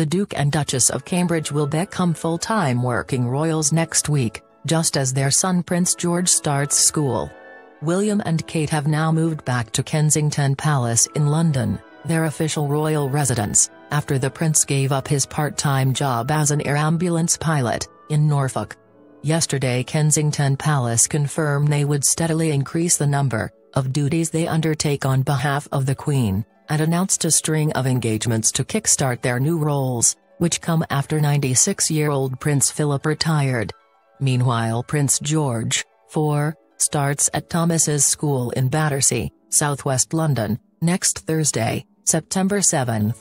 The Duke and Duchess of Cambridge will become full-time working royals next week, just as their son Prince George starts school. William and Kate have now moved back to Kensington Palace in London, their official royal residence, after the prince gave up his part-time job as an air ambulance pilot in Norfolk. Yesterday, Kensington Palace confirmed they would steadily increase the number of duties they undertake on behalf of the Queen, and announced a string of engagements to kickstart their new roles, which come after 96-year-old Prince Philip retired. Meanwhile, Prince George, 4, starts at Thomas's school in Battersea, southwest London, next Thursday, September 7.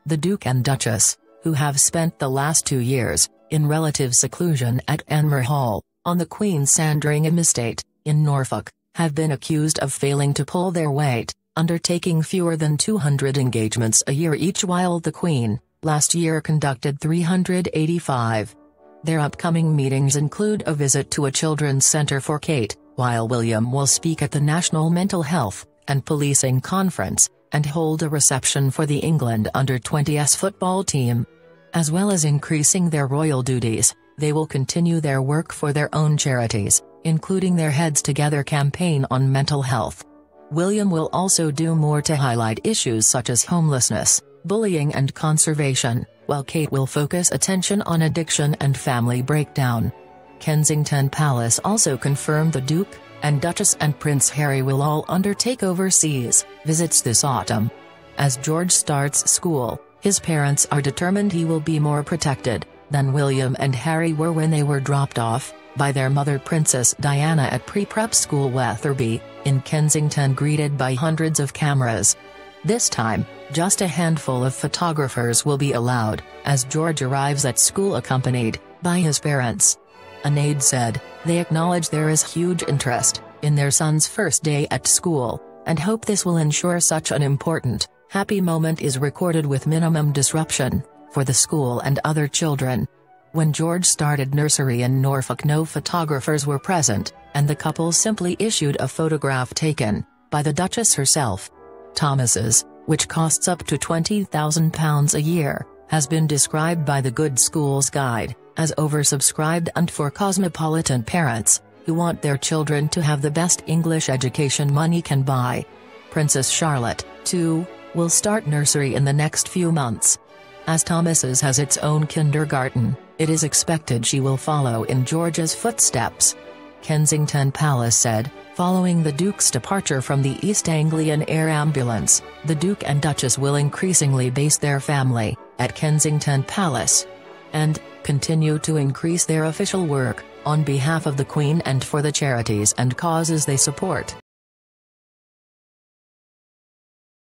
The Duke and Duchess, who have spent the last 2 years in relative seclusion at Enmore Hall, on the Queen's Sandringham estate, in Norfolk, have been accused of failing to pull their weight, undertaking fewer than 200 engagements a year each, while the Queen, last year, conducted 385. Their upcoming meetings include a visit to a children's centre for Kate, while William will speak at the National Mental Health and Policing Conference, and hold a reception for the England under-20s football team. As well as increasing their royal duties, they will continue their work for their own charities, including their Heads Together campaign on mental health. William will also do more to highlight issues such as homelessness, bullying and conservation, while Kate will focus attention on addiction and family breakdown. Kensington Palace also confirmed the Duke and Duchess and Prince Harry will all undertake overseas visits this autumn. As George starts school, his parents are determined he will be more protected than William and Harry were when they were dropped off by their mother Princess Diana at pre-prep school Wetherby, in Kensington, greeted by hundreds of cameras. This time, just a handful of photographers will be allowed, as George arrives at school accompanied by his parents. An aide said, "They acknowledge there is huge interest in their son's first day at school, and hope this will ensure such an important, happy moment is recorded with minimum disruption for the school and other children." When George started nursery in Norfolk, no photographers were present, and the couple simply issued a photograph taken by the Duchess herself. Thomas's, which costs up to £20,000 a year, has been described by the Good Schools Guide as oversubscribed and for cosmopolitan parents who want their children to have the best English education money can buy. Princess Charlotte, too, will start nursery in the next few months. As Thomas's has its own kindergarten, it is expected she will follow in George's footsteps. Kensington Palace said, following the Duke's departure from the East Anglian Air Ambulance, the Duke and Duchess will increasingly base their family at Kensington Palace and continue to increase their official work on behalf of the Queen and for the charities and causes they support.